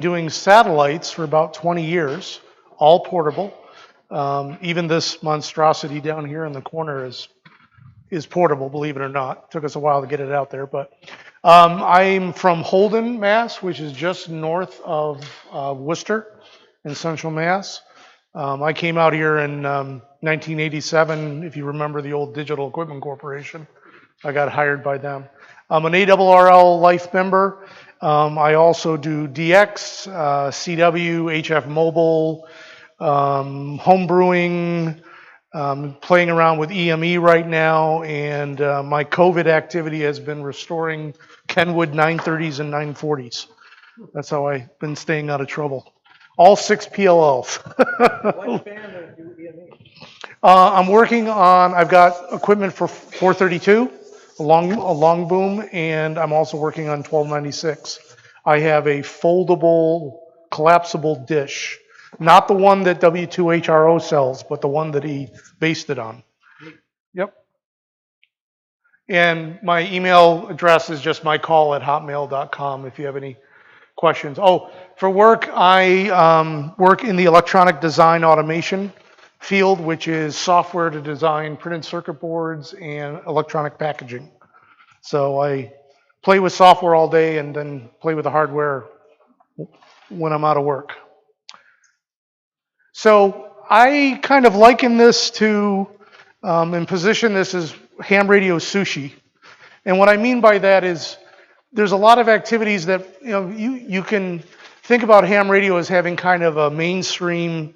doing satellites for about 20 years, all portable. Even this monstrosity down here in the corner is portable, believe it or not. Took us a while to get it out there, but I'm from Holden, Mass, which is just north of Worcester in central Mass. I came out here in 1987, if you remember the old Digital Equipment Corporation. I got hired by them. I'm an ARRL Life member. I also do DX, CW, HF Mobile, home brewing, playing around with EME right now, and my COVID activity has been restoring Kenwood 930s and 940s. That's how I've been staying out of trouble. All 6 PLLs. What band do you EME? I'm working on, I've got equipment for 432, a long boom, and I'm also working on 1296. I have a foldable, collapsible dish. Not the one that W2HRO sells, but the one that he based it on. Yep. And my email address is just mycall@hotmail.com if you have any questions. Oh, for work, I work in the electronic design automation field, which is software to design printed circuit boards and electronic packaging. So I play with software all day and then play with the hardware when I'm out of work. So I kind of liken this to and position this as ham radio sushi. And what I mean by that is there's a lot of activities that you can think about ham radio as having kind of a mainstream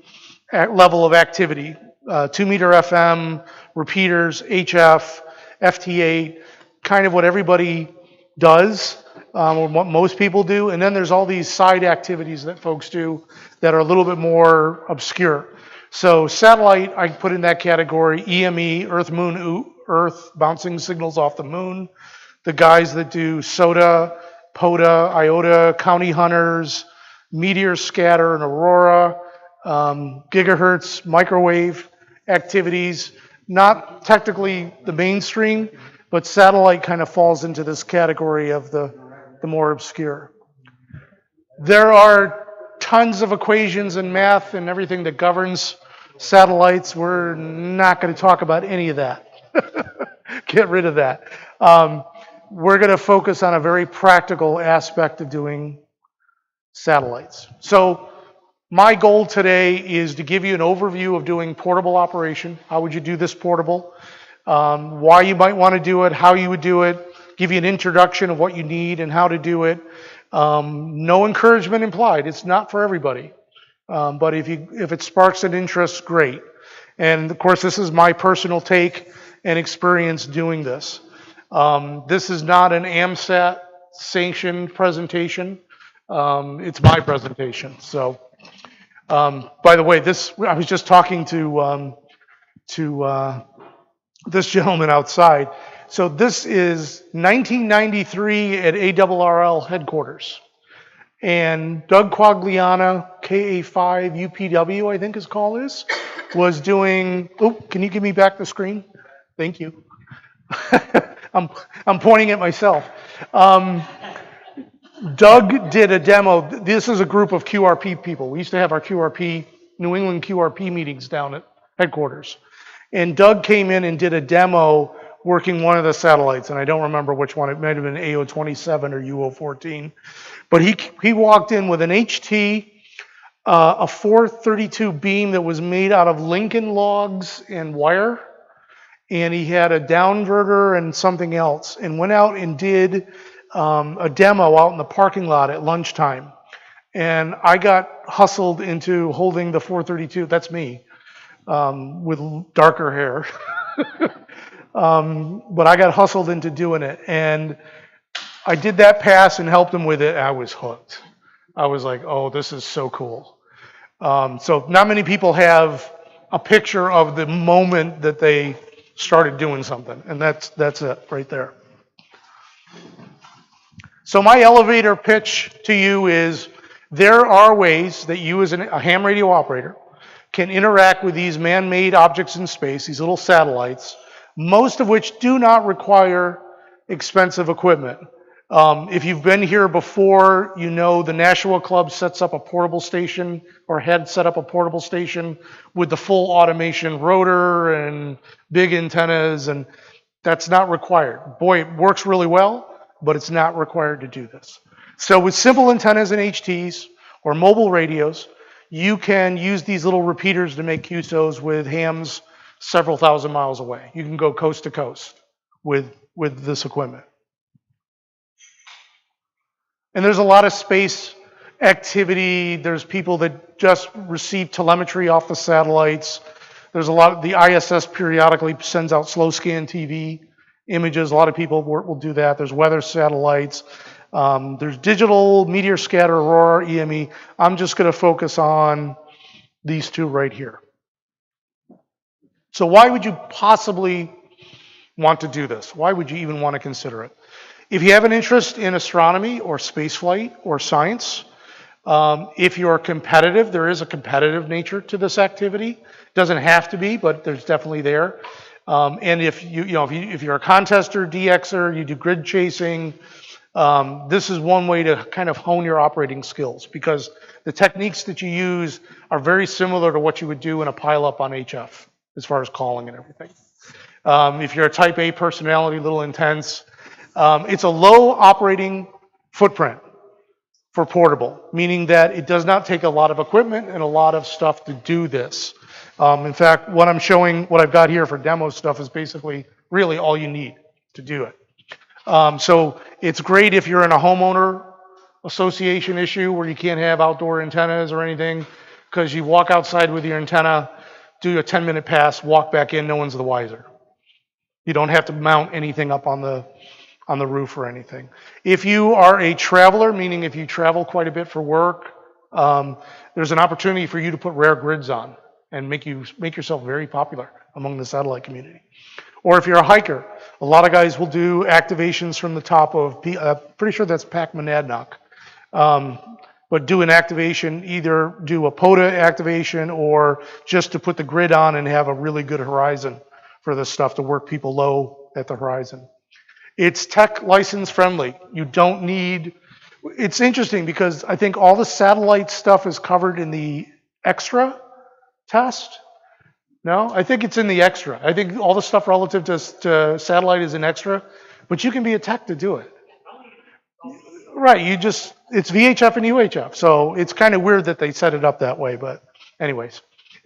level of activity. 2-meter FM, repeaters, HF, FT8, kind of what everybody does, or what most people do. And then there's all these side activities that folks do that are a little bit more obscure. So satellite, I put in that category. EME, Earth, Moon, Earth, bouncing signals off the moon. The guys that do SOTA, POTA, IOTA, County Hunters, Meteor Scatter and Aurora, gigahertz, microwave activities. Not technically the mainstream, but satellite kind of falls into this category of the more obscure. There are tons of equations and math and everything that governs satellites. We're not going to talk about any of that. Get rid of that. We're going to focus on a very practical aspect of doing satellites. So my goal today is to give you an overview of doing portable operation. How would you do this portable? Why you might want to do it, how you would do it, give you an introduction of what you need and how to do it. No encouragement implied. It's not for everybody. But if it sparks an interest, great. And of course, this is my personal take and experience doing this. This is not an Amsat sanctioned presentation. It's my presentation. So, by the way, I was just talking to this gentleman outside. So this is 1993 at ARRL headquarters. And Doug Quagliana, KA5 UPW, I think his call is, was doing, can you give me back the screen? Thank you. I'm pointing at myself. Doug did a demo. This is a group of QRP people. We used to have our New England QRP meetings down at headquarters. And Doug came in and did a demo working one of the satellites, and I don't remember which one. It might have been AO27 or UO14. But he walked in with an HT, a 432 beam that was made out of Lincoln logs and wire, and he had a downverter and something else, and went out and did a demo out in the parking lot at lunchtime. And I got hustled into holding the 432, that's me, with darker hair. But I got hustled into doing it, and I did that pass and helped him with it. I was hooked. I was like, oh, this is so cool. So not many people have a picture of the moment that they started doing something, and that's it right there. So my elevator pitch to you is there are ways that you as a ham radio operator can interact with these man-made objects in space, these little satellites, most of which do not require expensive equipment. If you've been here before, you know the NASHUA Club sets up a portable station, or had set up a portable station with the full automation rotor and big antennas, and that's not required. Boy, it works really well, but it's not required to do this. So with simple antennas and HTs or mobile radios, you can use these little repeaters to make QSOs with hams several thousand miles away. You can go coast to coast with this equipment. And there's a lot of space activity. There's people that just receive telemetry off the satellites. There's a lot, the ISS periodically sends out slow scan TV images. A lot of people will do that. There's weather satellites. There's digital, meteor scatter, Aurora, EME. I'm just going to focus on these two right here. So why would you possibly want to do this? Why would you even want to consider it? If you have an interest in astronomy or spaceflight or science, if you're competitive, there is a competitive nature to this activity. Doesn't have to be, but there's definitely there. And if you're a contester, DXer, you do grid chasing, this is one way to kind of hone your operating skills, because the techniques that you use are very similar to what you would do in a pileup on HF as far as calling and everything. If you're a type A personality, a little intense, it's a low operating footprint for portable, meaning that it does not take a lot of equipment and a lot of stuff to do this. In fact, what I'm showing, what I've got here for demo stuff is basically really all you need to do it. So it's great if you're in a homeowner association issue where you can't have outdoor antennas or anything, because you walk outside with your antenna, do a 10-minute pass, walk back in, no one's the wiser. You don't have to mount anything up on the roof or anything. If you are a traveler, meaning if you travel quite a bit for work, there's an opportunity for you to put rare grids on and make yourself very popular among the satellite community. Or if you're a hiker, a lot of guys will do activations from the top of, pretty sure that's Pac Monadnock. But do an activation, either do a POTA activation or just to put the grid on and have a really good horizon for this stuff to work people low at the horizon. It's tech license friendly. You don't need, it's interesting because I think all the satellite stuff is covered in the extra test. No, I think it's in the extra. I think all the stuff relative to satellite is an extra, but you can be a tech to do it. Right, it's VHF and UHF, so it's kind of weird that they set it up that way, but anyways.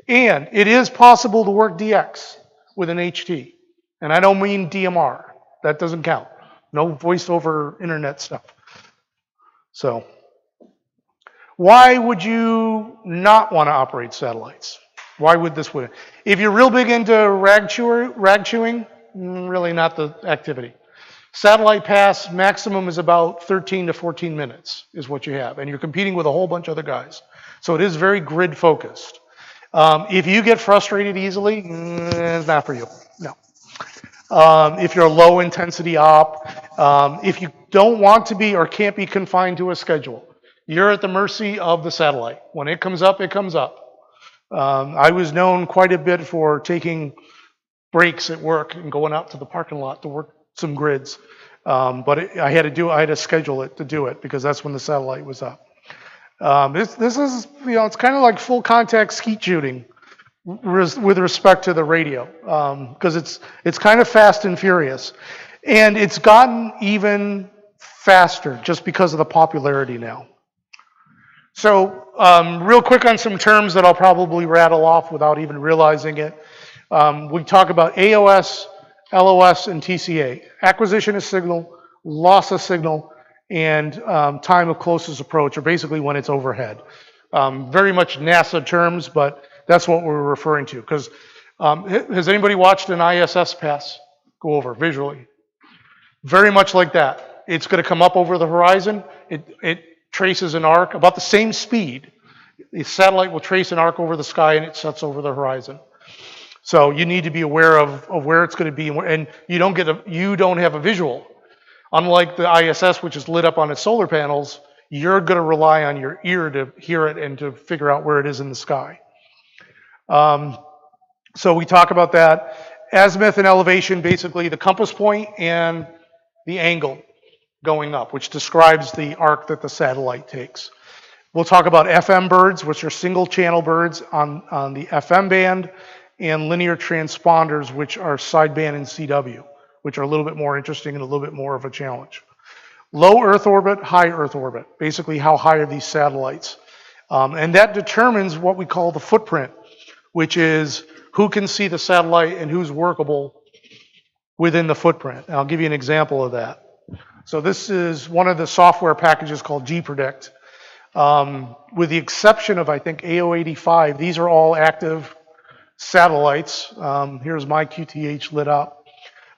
And it is possible to work DX with an HT, and I don't mean DMR. That doesn't count. No voice over internet stuff. So, why would you not want to operate satellites? Why would this win? If you're real big into rag chewing, really not the activity. Satellite pass maximum is about 13 to 14 minutes is what you have, and you're competing with a whole bunch of other guys. So it is very grid focused. If you get frustrated easily, it's not for you. No. If you're a low intensity op, if you don't want to be or can't be confined to a schedule, you're at the mercy of the satellite. When it comes up, it comes up. I was known quite a bit for taking breaks at work and going out to the parking lot to work some grids. But I had to schedule it to do it because that's when the satellite was up. This is, it's kind of like full contact skeet shooting with respect to the radio, because it's kind of fast and furious. And it's gotten even faster just because of the popularity now. So real quick on some terms that I'll probably rattle off without even realizing it. We talk about AOS, LOS, and TCA. Acquisition of signal, loss of signal, and time of closest approach, or basically when it's overhead. Very much NASA terms, but that's what we're referring to. Because has anybody watched an ISS pass go over visually? Very much like that. It's going to come up over the horizon. It traces an arc about the same speed. The satellite will trace an arc over the sky and it sets over the horizon. So you need to be aware of where it's going to be, and you don't have a visual. Unlike the ISS, which is lit up on its solar panels, you're going to rely on your ear to hear it and to figure out where it is in the sky. So we talk about that. Azimuth and elevation, basically the compass point and the angle. going up, which describes the arc that the satellite takes. We'll talk about FM birds, which are single channel birds on the FM band, and linear transponders, which are sideband and CW, which are a little bit more interesting and a little bit more of a challenge. Low Earth orbit, high Earth orbit. Basically, how high are these satellites? And that determines what we call the footprint, which is who can see the satellite and who's workable within the footprint. And I'll give you an example of that. So this is one of the software packages called gPredict. With the exception of, I think, AO85, these are all active satellites. Here's my QTH lit up.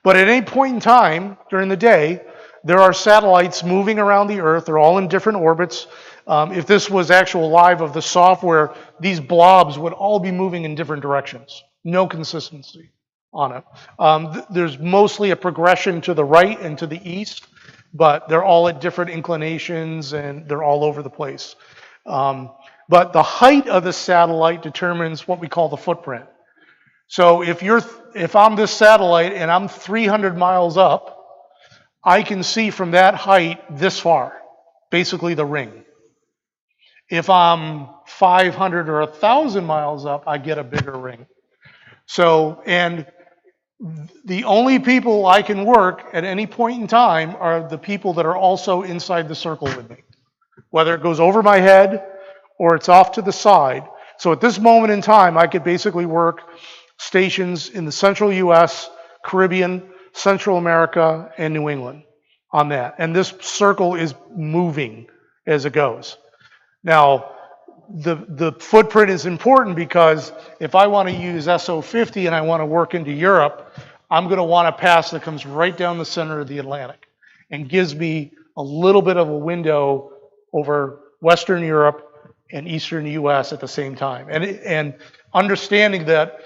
But at any point in time during the day, there are satellites moving around the Earth. They're all in different orbits. If this was actual live of the software, these blobs would all be moving in different directions. No consistency on it. There's mostly a progression to the right and to the east, but they're all at different inclinations and they're all over the place. But the height of the satellite determines what we call the footprint. So if I'm this satellite and I'm 300 miles up, I can see from that height this far, basically the ring. If I'm 500 or 1,000 miles up, I get a bigger ring. So, and the only people I can work at any point in time are the people that are also inside the circle with me, whether it goes over my head or it's off to the side. So at this moment in time, I could basically work stations in the central US, Caribbean, Central America, and New England on that. And this circle is moving as it goes. Now, the footprint is important because if I want to use SO50 and I want to work into Europe, I'm going to want a pass that comes right down the center of the Atlantic and gives me a little bit of a window over Western Europe and Eastern US at the same time. And understanding that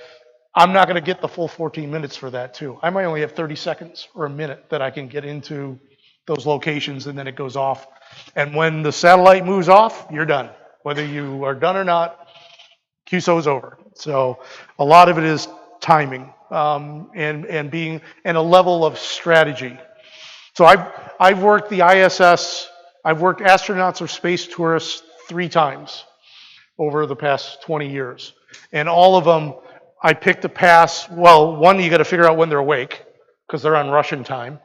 I'm not going to get the full 14 minutes for that too. I might only have 30 seconds or a minute that I can get into those locations and then it goes off. And when the satellite moves off, you're done. Whether you are done or not, QSO is over. So a lot of it is timing and a level of strategy. So I've worked the ISS, I've worked astronauts or space tourists 3 times over the past 20 years. And all of them, I picked a pass. Well, one, you got to figure out when they're awake because they're on Russian time.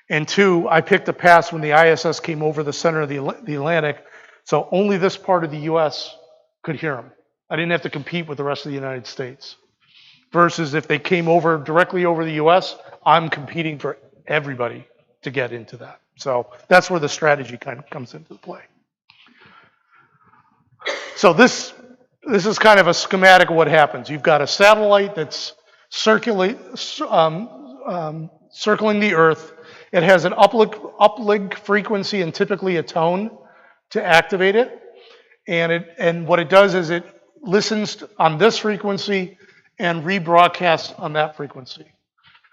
And 2, I picked a pass when the ISS came over the center of the Atlantic. So only this part of the US could hear them. I didn't have to compete with the rest of the United States. Versus if they came over directly over the US, I'm competing for everybody to get into that. So that's where the strategy kind of comes into play. So this is kind of a schematic of what happens. You've got a satellite that's circling the Earth. It has an uplink frequency and typically a tone to activate it. And what it does is it listens on this frequency and rebroadcasts on that frequency.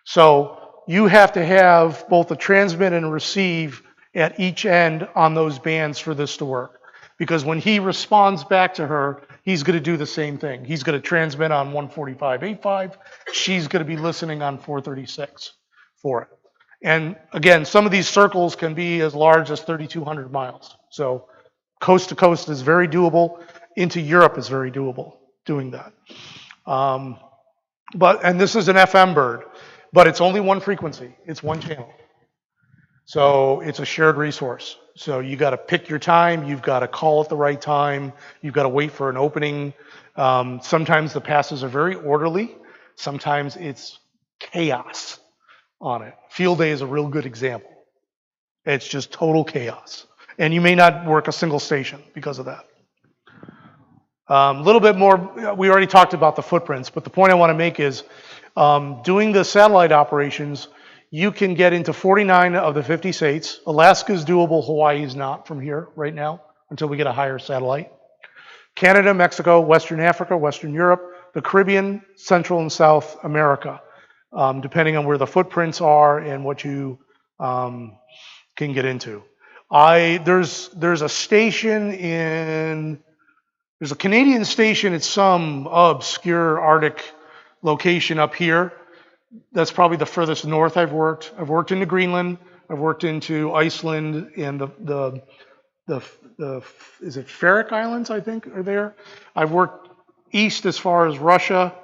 So you have to have both a transmit and a receive at each end on those bands for this to work. Because when he responds back to her, he's going to do the same thing. He's going to transmit on 145.85. She's going to be listening on 436 for it. And again, some of these circles can be as large as 3,200 miles. So coast to coast is very doable. Into Europe is very doable doing that. And this is an FM bird, but it's only one frequency. It's one channel. So it's a shared resource. So you got to pick your time. You've got to call at the right time. You've got to wait for an opening. Sometimes the passes are very orderly. Sometimes it's chaos on it. Field day is a real good example. It's just total chaos. And you may not work a single station because of that. A little bit more, we already talked about the footprints, but the point I want to make is doing the satellite operations, you can get into 49 of the 50 states. Alaska is doable, Hawaii is not from here right now until we get a higher satellite. Canada, Mexico, Western Africa, Western Europe, the Caribbean, Central and South America, depending on where the footprints are and what you can get into. There's a station there's a Canadian station at some obscure Arctic location up here. That's probably the furthest north I've worked. I've worked into Greenland. I've worked into Iceland and the is it Faroe Islands, I think, are there. I've worked east as far as Russia,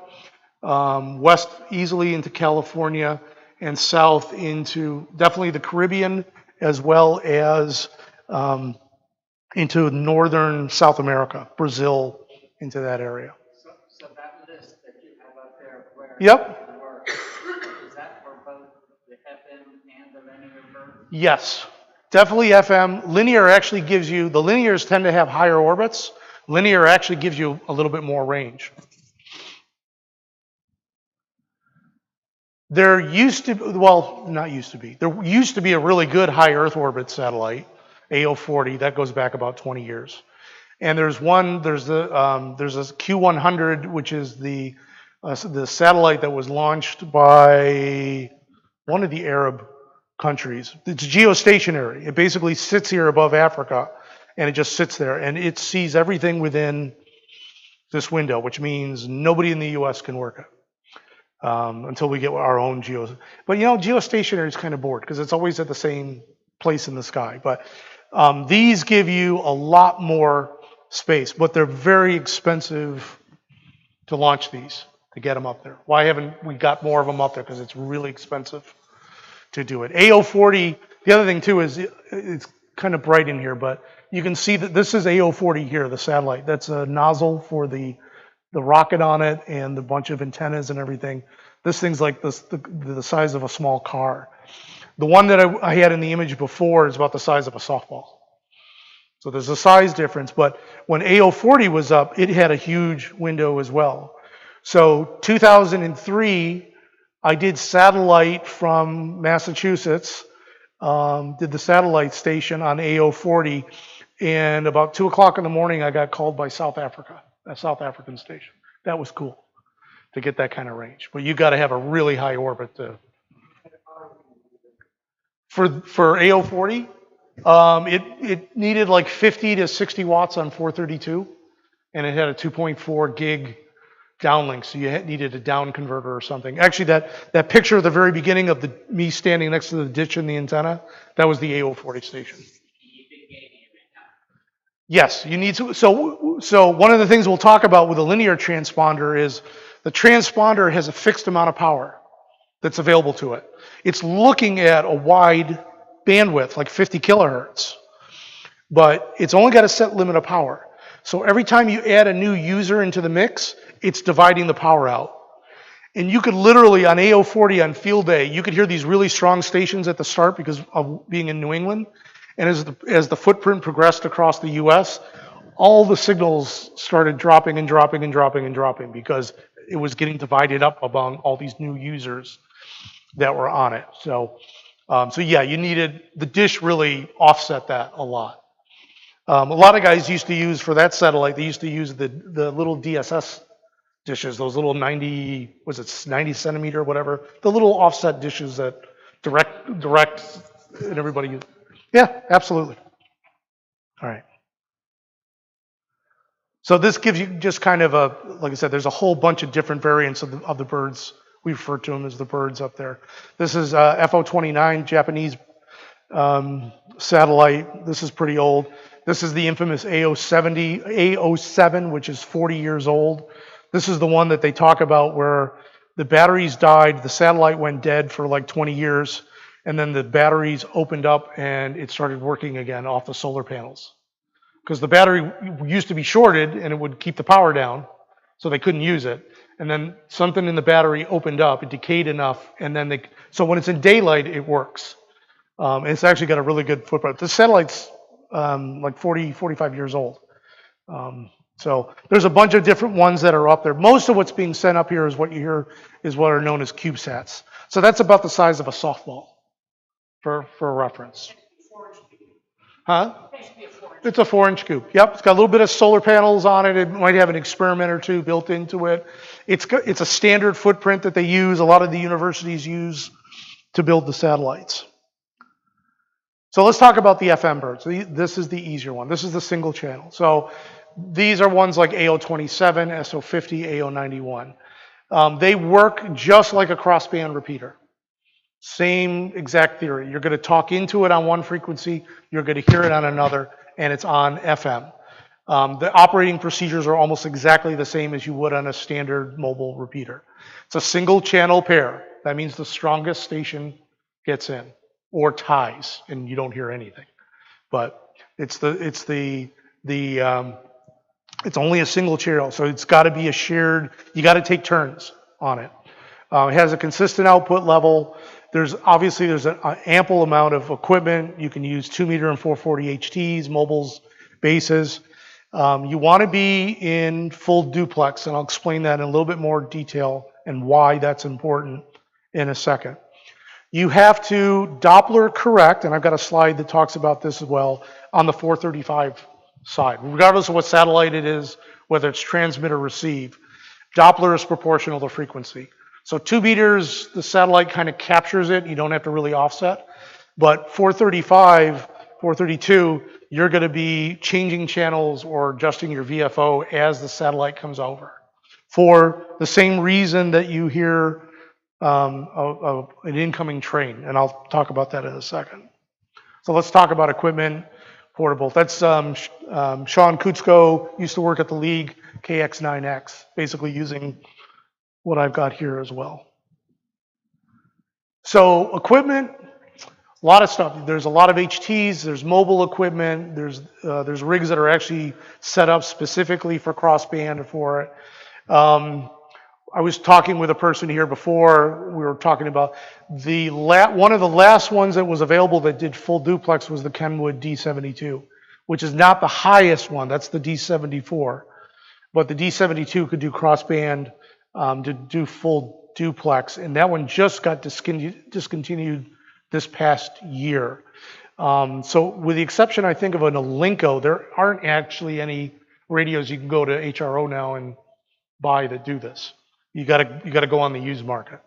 west easily into California, and south into definitely the Caribbean, as well as into northern South America, Brazil, into that area. So that list that you have up there, where Yep. you work, is that for both the FM and the linear bird? Yes, definitely FM. Linear actually gives you, the linears tend to have higher orbits. Linear actually gives you a little bit more range. There used to, well, not used to be. There used to be a really good high Earth orbit satellite, AO40. That goes back about 20 years. And there's one, there's a Q100, which is the satellite that was launched by one of the Arab countries. It's geostationary. It basically sits here above Africa, and it just sits there, and it sees everything within this window, which means nobody in the U.S. can work it. Until we get our own but geostationary is kind of bored because it's always at the same place in the sky. But these give you a lot more space, but they're very expensive to launch these, to get them up there. Why haven't we got more of them up there? Because it's really expensive to do it. AO40, the other thing too is it's kind of bright in here, but you can see that this is AO40 here, the satellite. That's a nozzle for the rocket on it and the bunch of antennas and everything. This thing's like this, the size of a small car. The one that I had in the image before is about the size of a softball. So there's a size difference, but when AO40 was up, it had a huge window as well. So 2003, I did satellite from Massachusetts, did the satellite station on AO40, and about 2 o'clock in the morning, I got called by South Africa. A South African station. That was cool to get that kind of range. But you got to have a really high orbit to. For AO40, it needed like 50 to 60 watts on 432, and it had a 2.4 gig downlink, so you needed a down converter or something. Actually, that picture at the very beginning of me standing next to the ditch and the antenna, that was the AO40 station. Yes, you need to. So one of the things we'll talk about with a linear transponder is the transponder has a fixed amount of power that's available to it. It's looking at a wide bandwidth, like 50 kilohertz, but it's only got a set limit of power. So every time you add a new user into the mix, it's dividing the power out. And you could literally, on AO40 on field day, you could hear these really strong stations at the start because of being in New England. And as the footprint progressed across the U.S., all the signals started dropping and dropping and dropping and dropping because it was getting divided up among all these new users that were on it. So yeah, you needed, the dish really offset that a lot. A lot of guys used to use, for that satellite, they used to use the little DSS dishes, those little 90 centimeter, whatever, the little offset dishes that direct, and everybody. Yeah, absolutely. All right. So this gives you just kind of like I said, there's a whole bunch of different variants of the birds. We refer to them as the birds up there. This is FO29, Japanese satellite. This is pretty old. This is the infamous AO7, which is 40 years old. This is the one that they talk about where the batteries died, the satellite went dead for like 20 years, and then the batteries opened up and it started working again off the solar panels. Because the battery used to be shorted and it would keep the power down, so they couldn't use it. And then something in the battery opened up, it decayed enough, and then so when it's in daylight, it works. And it's actually got a really good footprint. The satellite's like 45 years old. So there's a bunch of different ones that are up there. Most of what's being sent up here is what you hear is what are known as CubeSats. So that's about the size of a softball for reference. Huh? It's a 4-inch cube. Yep, it's got a little bit of solar panels on it. It might have an experiment or two built into it. It's a standard footprint that they use. A lot of the universities use to build the satellites. So let's talk about the FM birds. This is the easier one. This is the single channel. So these are ones like AO27, SO50, AO91. They work just like a crossband repeater. Same exact theory. You're going to talk into it on one frequency, you're going to hear it on another, and it's on FM. The operating procedures are almost exactly the same as you would on a standard mobile repeater. It's a single channel pair. That means the strongest station gets in, or ties, and you don't hear anything. But it's only a single channel, so it's got to be a shared. You got to take turns on it. It has a consistent output level. There's an ample amount of equipment. You can use 2-meter and 440 HTs, mobiles, bases. You want to be in full duplex, and I'll explain that in a little bit more detail and why that's important in a second. You have to Doppler correct, and I've got a slide that talks about this as well, on the 435 side. Regardless of what satellite it is, whether it's transmit or receive, Doppler is proportional to frequency. So 2 meters, the satellite kind of captures it. You don't have to really offset. But 435, 432, you're going to be changing channels or adjusting your VFO as the satellite comes over. For the same reason that you hear an incoming train, and I'll talk about that in a second. So let's talk about equipment, portable. That's Sean Kutsko used to work at the League, KX9X, basically using what I've got here as well. So equipment, a lot of stuff. There's a lot of HTs, there's mobile equipment, there's rigs that are actually set up specifically for crossband for it. I was talking with a person here before, we were talking about one of the last ones that was available that did full duplex was the Kenwood D72, which is not the highest one, that's the D74. But the D72 could do crossband to do full duplex, and that one just got discontinued this past year. So with the exception, I think, of an Alinco, there aren't actually any radios you can go to HRO now and buy that do this. You gotta go on the used market.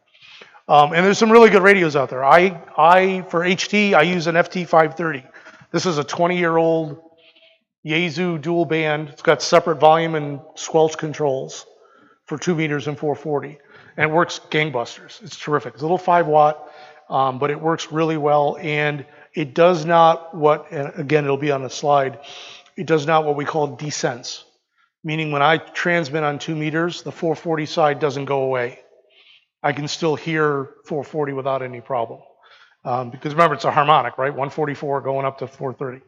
And there's some really good radios out there. For HT, I use an FT530. This is a 20-year-old Yaesu dual band. It's got separate volume and squelch controls for 2 meters and 440. And it works gangbusters. It's terrific. It's a little 5-watt, but it works really well. And it does not and again, it'll be on the slide, it does not what we call desense. Meaning when I transmit on 2 meters, the 440 side doesn't go away. I can still hear 440 without any problem. Because remember, it's a harmonic, right? 144 going up to 430.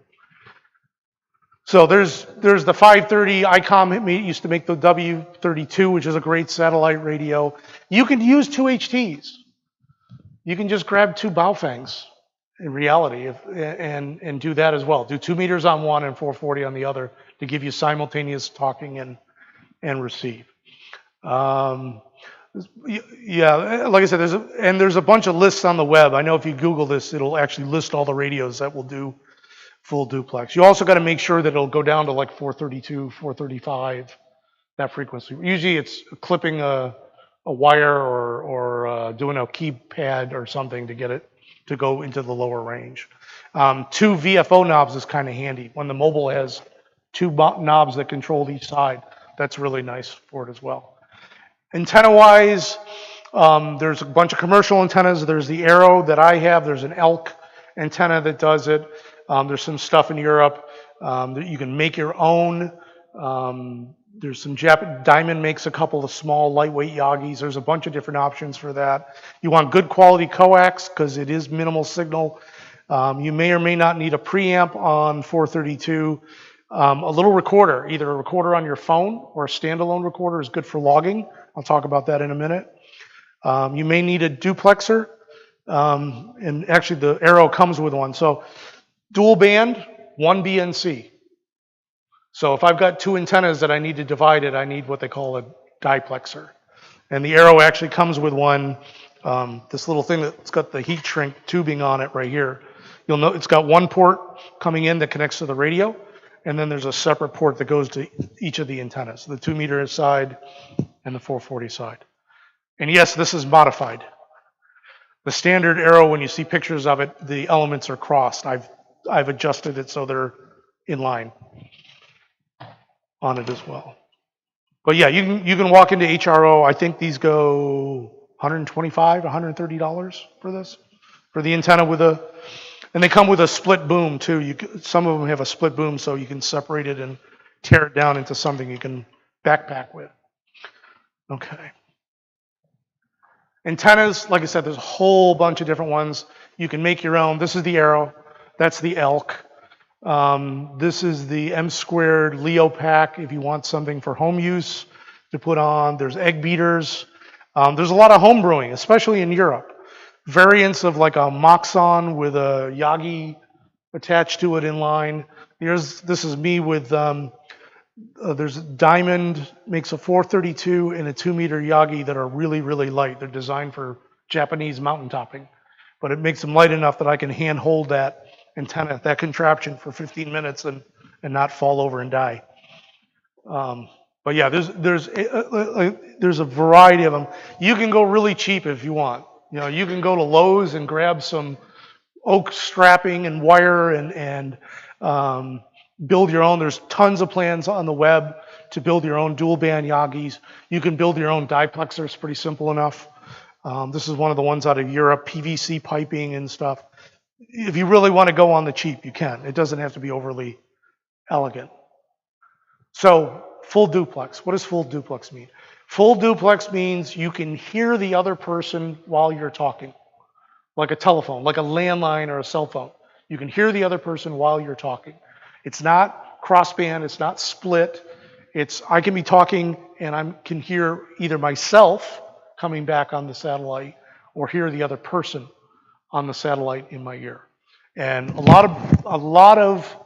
So there's the 530. ICOM used to make the W32, which is a great satellite radio. You can use 2 HTs. You can just grab 2 Baofangs in reality and do that as well. Do 2 meters on one and 440 on the other to give you simultaneous talking and receive. Yeah, like I said, there's a bunch of lists on the web. I know if you Google this, it'll actually list all the radios that will do full duplex. You also got to make sure that it'll go down to like 432, 435, that frequency. Usually it's clipping a wire or doing a keypad or something to get it to go into the lower range. 2 VFO knobs is kind of handy. When the mobile has 2 knobs that control each side, that's really nice for it as well. Antenna-wise, there's a bunch of commercial antennas. There's the Arrow that I have. There's an Elk antenna that does it. There's some stuff in Europe that you can make your own. There's some Diamond makes a couple of small lightweight Yagis. There's a bunch of different options for that. You want good quality coax because it is minimal signal. You may or may not need a preamp on 432. A little recorder, either a recorder on your phone or a standalone recorder is good for logging. I'll talk about that in a minute. You may need a duplexer, and actually the Arrow comes with one. So dual band, 1 BNC. So if I've got 2 antennas that I need to divide it, I need what they call a diplexer. And the Arrow actually comes with one, this little thing that's got the heat shrink tubing on it right here. You'll note it's got 1 port coming in that connects to the radio, and then there's a separate port that goes to each of the antennas, the 2 meter side and the 440 side. And yes, this is modified. The standard Arrow, when you see pictures of it, the elements are crossed. I've adjusted it so they're in line on it as well. But yeah, you can walk into HRO. I think these go $125, $130 for this. for the antenna and they come with a split boom too. Some of them have a split boom so you can separate it and tear it down into something you can backpack with. Okay. Antennas, like I said, there's a whole bunch of different ones. You can make your own. This is the Arrow. That's the Elk. This is the M squared Leo pack if you want something for home use to put on. There's egg beaters. There's a lot of home brewing, especially in Europe. Variants of like a Moxon with a Yagi attached to it in line. This is me with, there's Diamond, makes a 432 and a 2-meter Yagi that are really, really light. They're designed for Japanese mountain topping. But it makes them light enough that I can hand hold that antenna, that contraption for 15 minutes and not fall over and die. But yeah, there's a variety of them. You can go really cheap if you want. You know, you can go to Lowe's and grab some oak strapping and wire and build your own. There's tons of plans on the web to build your own dual band Yagis. You can build your own diplexer. It's pretty simple enough. This is one of the ones out of Europe, PVC piping and stuff. If you really want to go on the cheap, you can. It doesn't have to be overly elegant. So, full duplex. What does full duplex mean? Full duplex means you can hear the other person while you're talking, like a telephone, like a landline or a cell phone. You can hear the other person while you're talking. It's not crossband, it's not split. I can be talking and I can hear either myself coming back on the satellite or hear the other person on the satellite in my ear. And a lot of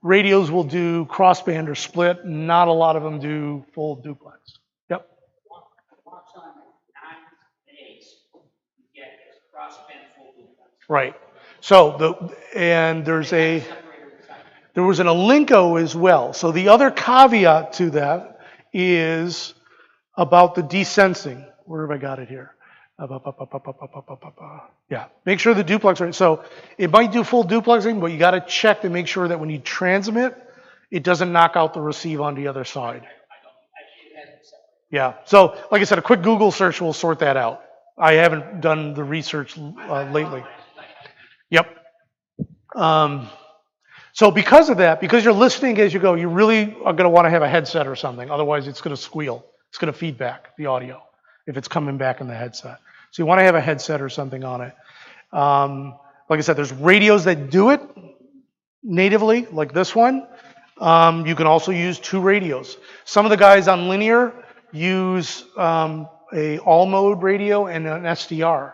radios will do crossband or split. Not a lot of them do full duplex. Yep. Walks on 9 days, you get crossband full duplex. Right. So there was an Alinco as well. So the other caveat to that is about the desensing. Where have I got it here? Yeah, make sure the duplex, right? So it might do full duplexing, but you got to check to make sure that when you transmit, it doesn't knock out the receive on the other side. Yeah, so like I said, a quick Google search will sort that out. I haven't done the research lately. Yep. So because of that, because you're listening as you go, you really are going to want to have a headset or something. Otherwise, it's going to squeal. It's going to feed back the audio if it's coming back in the headset. So you want to have a headset or something on it. Like I said, there's radios that do it natively, like this one. You can also use 2 radios. Some of the guys on linear use a all-mode radio and an SDR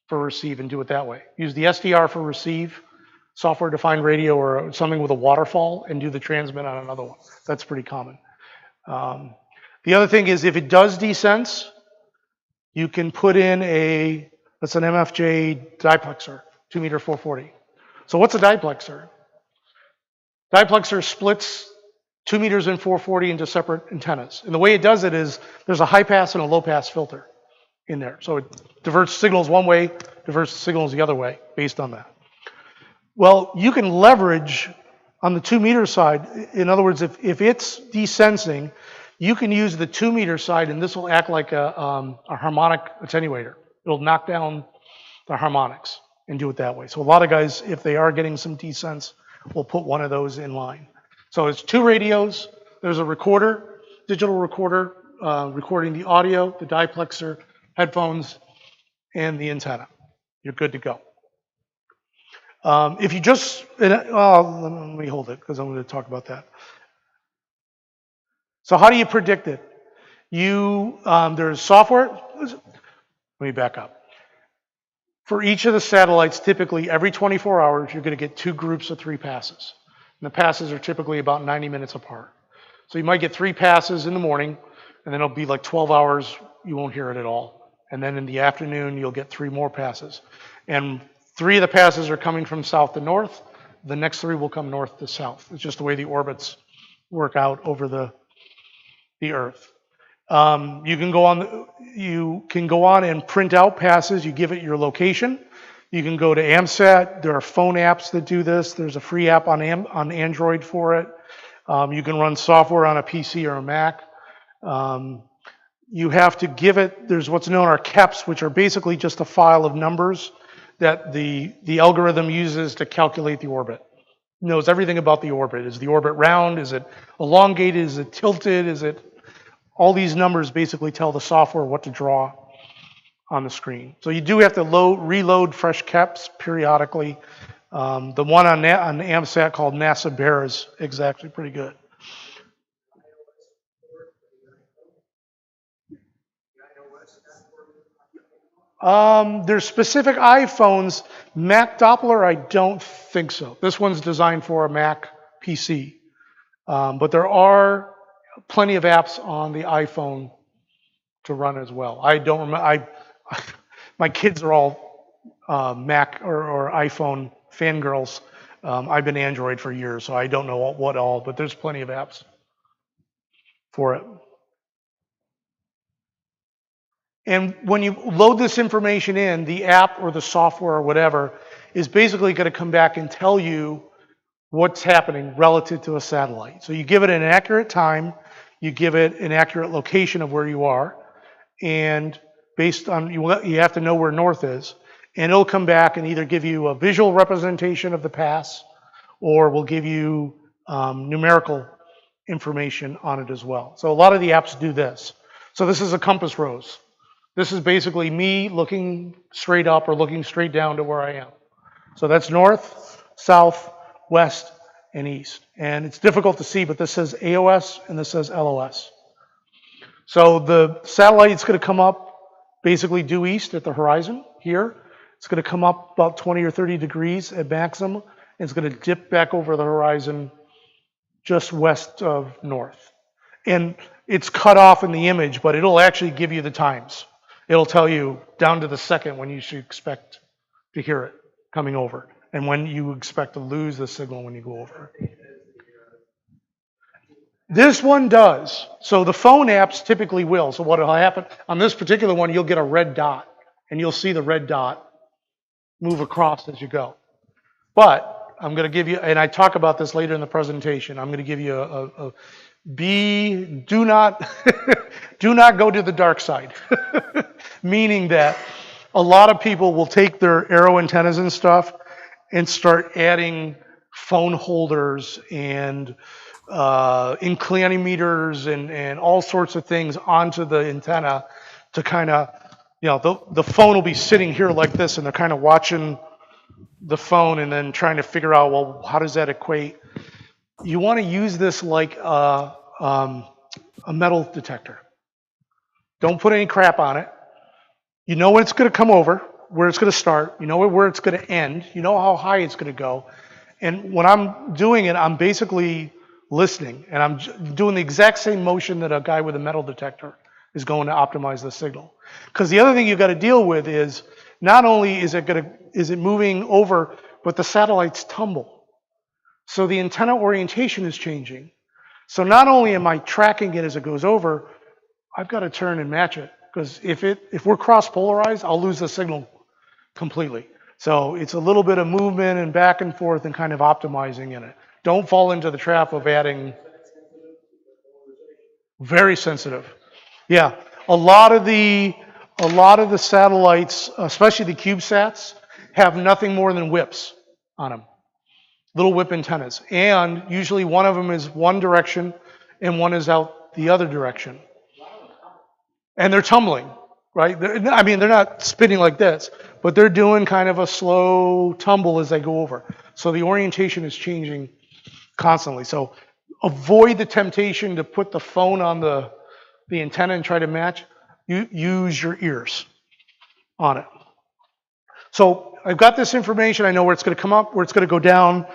for receive and do it that way. Use the SDR for receive, software-defined radio or something with a waterfall, and do the transmit on another one. That's pretty common. The other thing is if it does desense, you can put in that's an MFJ diplexer, 2-meter 440. So what's a diplexer? Diplexer splits 2 meters and 440 into separate antennas. And the way it does it is there's a high pass and a low pass filter in there. So it diverts signals one way, diverts signals the other way based on that. Well, you can leverage on the 2-meter side. In other words, if it's desensing, you can use the 2-meter side, and this will act like a harmonic attenuator. It'll knock down the harmonics and do it that way. So a lot of guys, if they are getting some desense, will put one of those in line. So it's 2 radios. There's a recorder, digital recorder, recording the audio, the diplexer, headphones, and the antenna. You're good to go. If you just, let me hold it because I'm going to talk about that. So how do you predict it? There's software. Let me back up. For each of the satellites, typically every 24 hours, you're going to get 2 groups of 3 passes. And the passes are typically about 90 minutes apart. So you might get 3 passes in the morning, and then it'll be like 12 hours, you won't hear it at all. And then in the afternoon, you'll get 3 more passes. And 3 of the passes are coming from south to north. The next 3 will come north to south. It's just the way the orbits work out over the Earth. You can go on and print out passes. You give it your location. You can go to Amsat. There are phone apps that do this. There's a free app on Android for it. You can run software on a PC or a Mac. You have to give it, there's what's known as KEPs, which are basically just a file of numbers that the algorithm uses to calculate the orbit. It knows everything about the orbit. Is the orbit round? Is it elongated? Is it tilted? Is it all these numbers basically tell the software what to draw on the screen. So you do have to reload fresh caps periodically. The one on Amsat called NASA Bear is actually pretty good. There's specific iPhones. Mac Doppler, I don't think so. This one's designed for a Mac PC. But there are plenty of apps on the iPhone to run as well. I don't remember. My kids are all Mac or iPhone fangirls. I've been Android for years, so I don't know what all, but there's plenty of apps for it. And when you load this information in, the app or the software or whatever is basically going to come back and tell you what's happening relative to a satellite. So you give it an accurate time, you give it an accurate location of where you are, and based on, you have to know where north is, and it'll come back and either give you a visual representation of the pass, or will give you numerical information on it as well. So a lot of the apps do this. So this is a compass rose. This is basically me looking straight up or looking straight down to where I am. So that's north, south, west, and east. And it's difficult to see, but this says AOS and this says LOS. So the satellite's going to come up basically due east at the horizon here. It's going to come up about 20 or 30 degrees at maximum. And it's going to dip back over the horizon just west of north. And it's cut off in the image, but it'll actually give you the times. It'll tell you down to the second when you should expect to hear it coming over, and when you expect to lose the signal when you go over. This one does. So the phone apps typically will. So what will happen, on this particular one, you'll get a red dot, and you'll see the red dot move across as you go. But I'm going to give you, and I talk about this later in the presentation, I'm going to give you do not do not go to the dark side. Meaning that a lot of people will take their arrow antennas and stuff and start adding phone holders and inclinometers and all sorts of things onto the antenna to kind of, the phone will be sitting here like this and they're kind of watching the phone and then trying to figure out, well, how does that equate? You want to use this like a metal detector. Don't put any crap on it. You know when it's going to come over, where it's going to start. You know where it's going to end. You know how high it's going to go. And when I'm doing it, I'm basically listening. And I'm doing the exact same motion that a guy with a metal detector is going to optimize the signal. Because the other thing you've got to deal with is not only is it moving over, but the satellites tumble. So the antenna orientation is changing. So not only am I tracking it as it goes over, I've got to turn and match it. Because if we're cross-polarized, I'll lose the signal completely. So it's a little bit of movement and back and forth and kind of optimizing in it. Don't fall into the trap of adding. Very sensitive. Yeah, a lot of the satellites, especially the CubeSats, have nothing more than whips on them. Little whip antennas. And usually one of them is one direction and one is out the other direction. And they're tumbling, right? They're not spinning like this, but they're doing kind of a slow tumble as they go over. So the orientation is changing constantly. So avoid the temptation to put the phone on the antenna and try to match. You use your ears on it. So I've got this information. I know where it's going to come up, where it's going to go down,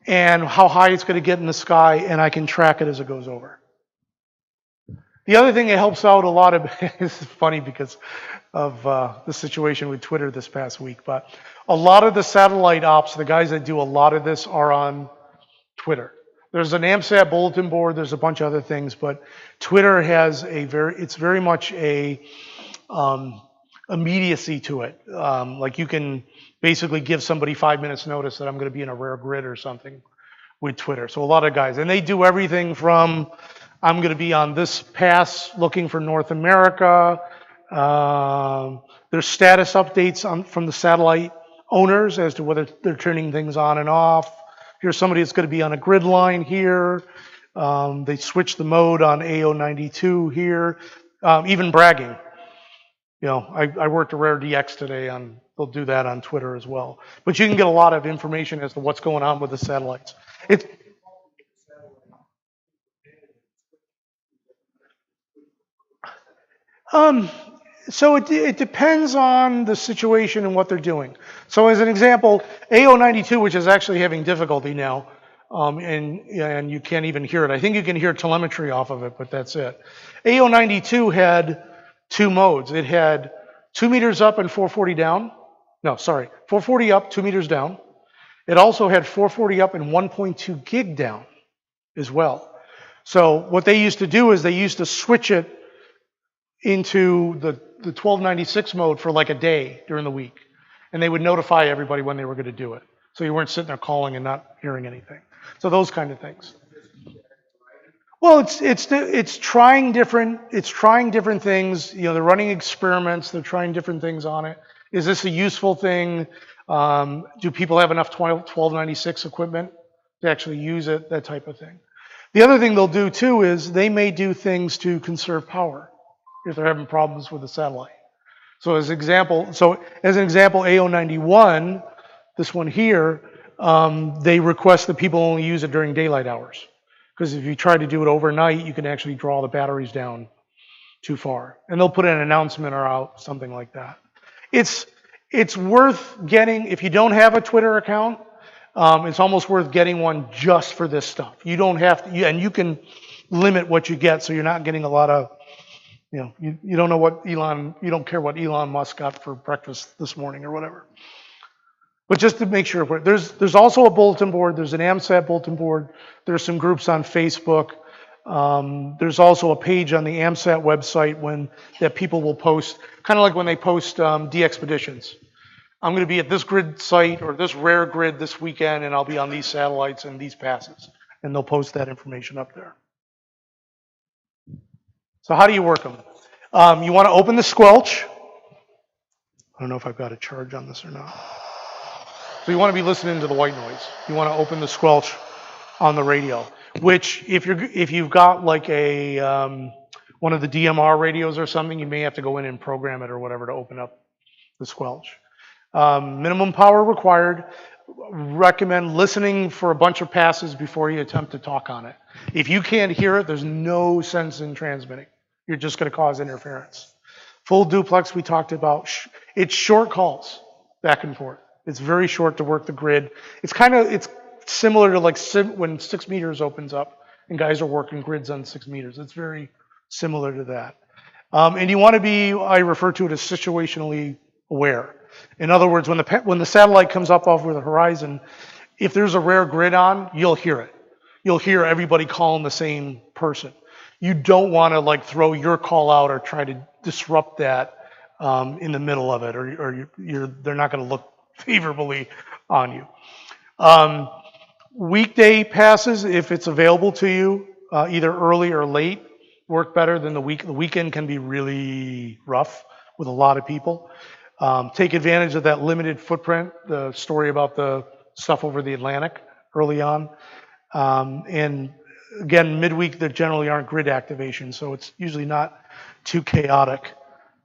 and how high it's going to get in the sky, and I can track it as it goes over. The other thing that helps out a lot of, this is funny because of the situation with Twitter this past week, but a lot of the satellite ops, the guys that do a lot of this are on Twitter. There's an Amsat bulletin board, there's a bunch of other things, but Twitter has it's very much a immediacy to it. Like you can basically give somebody 5 minutes notice that I'm going to be in a rare grid or something with Twitter. So a lot of guys, and they do everything from I'm going to be on this pass looking for North America. There's status updates from the satellite owners as to whether they're turning things on and off. Here's somebody that's going to be on a grid line here. They switch the mode on AO92 here. Even bragging. You know, I worked a Rare DX today on, they'll do that on Twitter as well. But you can get a lot of information as to what's going on with the satellites. It's, so it depends on the situation and what they're doing. So as an example, AO92, which is actually having difficulty now, and you can't even hear it. I think you can hear telemetry off of it, but that's it. AO92 had two modes. It had 2 meters up and 440 down. No, sorry, 440 up, 2 meters down. It also had 440 up and 1.2 gig down as well. So what they used to do is they used to switch it into the 1296 mode for like a day during the week. And they would notify everybody when they were going to do it. So you weren't sitting there calling and not hearing anything. So those kind of things. Well, it's trying different things. You know, they're running experiments. They're trying different things on it. Is this a useful thing? Do people have enough 1296 equipment to actually use it? That type of thing. The other thing they'll do too is they may do things to conserve power if they're having problems with the satellite. So as an example, AO91, this one here, they request that people only use it during daylight hours. Because if you try to do it overnight, you can actually draw the batteries down too far. And they'll put an announcement or out, something like that. It's worth getting, if you don't have a Twitter account, it's almost worth getting one just for this stuff. You don't have to, and you can limit what you get so you're not getting a lot of, you know, you don't know what you don't care what Elon Musk got for breakfast this morning or whatever. But just to make sure, there's also a bulletin board. There's an Amsat bulletin board. There's some groups on Facebook. There's also a page on the Amsat website that people will post, kind of like when they post de-expeditions. I'm going to be at this grid site or this rare grid this weekend, and I'll be on these satellites and these passes. And they'll post that information up there. So how do you work them? You want to open the squelch. I don't know if I've got a charge on this or not. So you want to be listening to the white noise. You want to open the squelch on the radio, which if you've got like a one of the DMR radios or something, you may have to go in and program it or whatever to open up the squelch. Minimum power required. Recommend listening for a bunch of passes before you attempt to talk on it. If you can't hear it, there's no sense in transmitting. You're just going to cause interference. Full duplex we talked about. It's short calls back and forth. It's very short to work the grid. It's similar to like when 6 meters opens up and guys are working grids on 6 meters. It's very similar to that. And you want to be, I refer to it as situationally aware. In other words, when the satellite comes up over the horizon, if there's a rare grid on, you'll hear it. You'll hear everybody calling the same person. You don't want to like throw your call out or try to disrupt that in the middle of it, or they're not going to look favorably on you. Weekday passes, if it's available to you, either early or late, work better than the week. The weekend can be really rough with a lot of people. Take advantage of that limited footprint, the story about the stuff over the Atlantic early on. And again, midweek, there generally aren't grid activations, so it's usually not too chaotic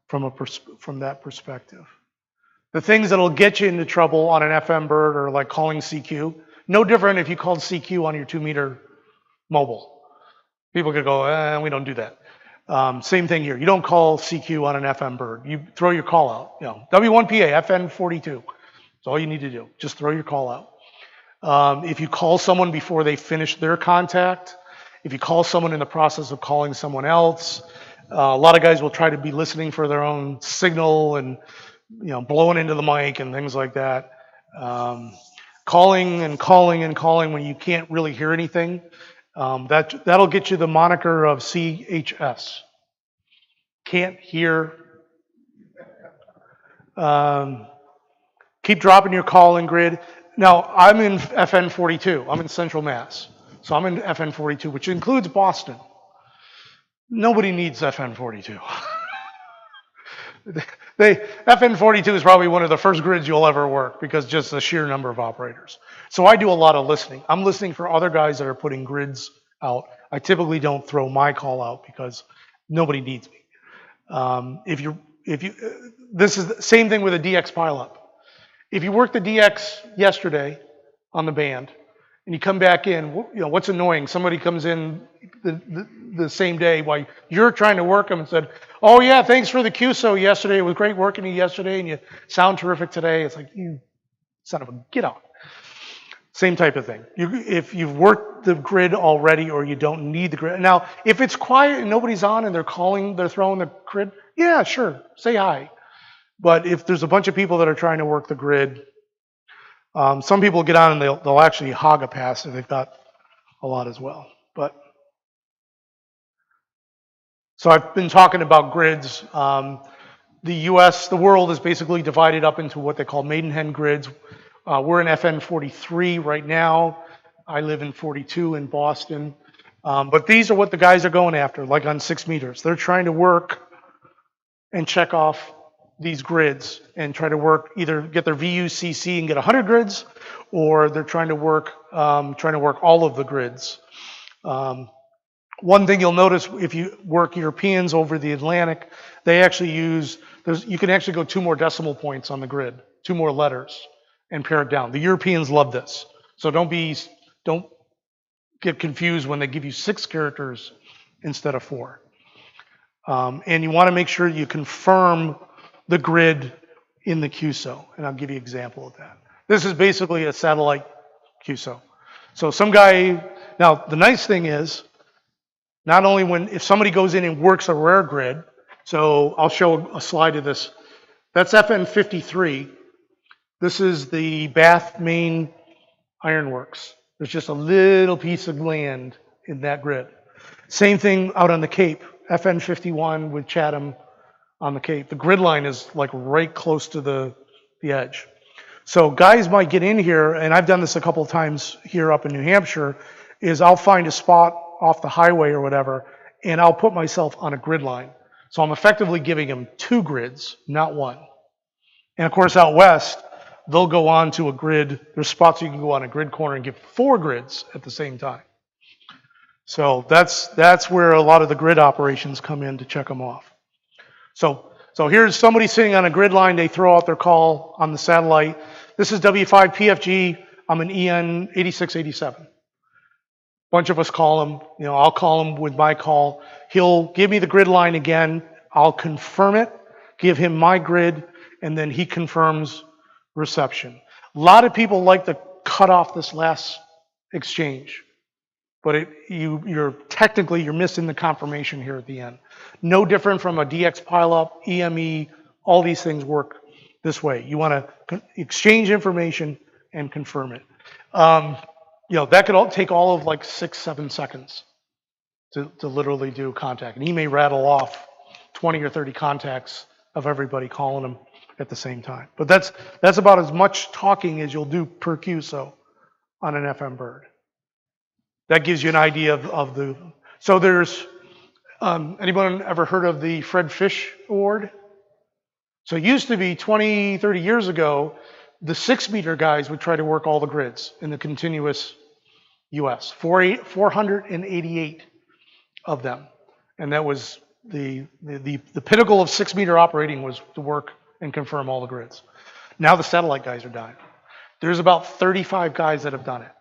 from that perspective. The things that'll get you into trouble on an FM bird are like calling CQ. No different if you called CQ on your 2-meter mobile. People could go, we don't do that. Same thing here. You don't call CQ on an FM bird. You throw your call out. You know, W1PA, FN42. That's all you need to do. Just throw your call out. If you call someone before they finish their contact, if you call someone in the process of calling someone else, a lot of guys will try to be listening for their own signal and blowing into the mic and things like that. Calling and calling and calling when you can't really hear anything. That'll get you the moniker of CHS. Can't hear. Keep dropping your calling grid. Now, I'm in FN42. I'm in Central Mass. So I'm in FN42, which includes Boston. Nobody needs FN42. FN42 is probably one of the first grids you'll ever work because just the sheer number of operators. So I do a lot of listening. I'm listening for other guys that are putting grids out. I typically don't throw my call out because nobody needs me. This is the same thing with a DX pileup. If you work the DX yesterday on the band and you come back in, what's annoying? Somebody comes in the same day while you're trying to work them and said, "Oh yeah, thanks for the QSO yesterday. It was great working you yesterday, and you sound terrific today." It's like, you son of a, get out. Same type of thing. If you've worked the grid already or you don't need the grid. Now, if it's quiet and nobody's on and they're throwing the grid, yeah, sure, say hi. But if there's a bunch of people that are trying to work the grid, some people get on and they'll actually hog a pass if they've got a lot as well. So I've been talking about grids. The world is basically divided up into what they call maiden hen grids. We're in FN 43 right now. I live in 42 in Boston. But these are what the guys are going after, like on 6 meters. They're trying to work and check off these grids and try to work, either get their VUCC and get 100 grids, or they're trying to work all of the grids. One thing you'll notice if you work Europeans over the Atlantic, they actually you can actually go 2 more decimal points on the grid, 2 more letters, and pare it down. The Europeans love this. So don't get confused when they give you 6 characters instead of 4. And you want to make sure you confirm the grid in the QSO, and I'll give you an example of that. This is basically a satellite QSO. So now the nice thing is, not only if somebody goes in and works a rare grid, so I'll show a slide of this. That's FN 53. This is the Bath, Maine Ironworks. There's just a little piece of land in that grid. Same thing out on the Cape, FN 51 with Chatham on the Cape. The grid line is like right close to the edge. So guys might get in here, and I've done this a couple of times here up in New Hampshire, is I'll find a spot off the highway or whatever, and I'll put myself on a grid line. So I'm effectively giving them 2 grids, not 1. And of course out west, they'll go on to a grid. There's spots you can go on a grid corner and give 4 grids at the same time. So that's where a lot of the grid operations come in to check them off. So here's somebody sitting on a grid line. They throw out their call on the satellite. This is W5PFG. I'm an EN 8687. Bunch of us call him. I'll call him with my call. He'll give me the grid line again. I'll confirm it, give him my grid, and then he confirms reception. A lot of people like to cut off this last exchange, but you're missing the confirmation here at the end. No different from a DX pileup, EME, all these things work this way. You want to exchange information and confirm it. That could take all of like 6-7 seconds to literally do contact. And he may rattle off 20 or 30 contacts of everybody calling him at the same time. But that's about as much talking as you'll do per QSO on an FM bird. That gives you an idea of the. So there's, anyone ever heard of the Fred Fish Award? So it used to be 20, 30 years ago, the 6 meter guys would try to work all the grids in the continuous US, 488 of them. And that was the pinnacle of 6 meter operating, was to work and confirm all the grids. Now the satellite guys are dying. There's about 35 guys that have done it.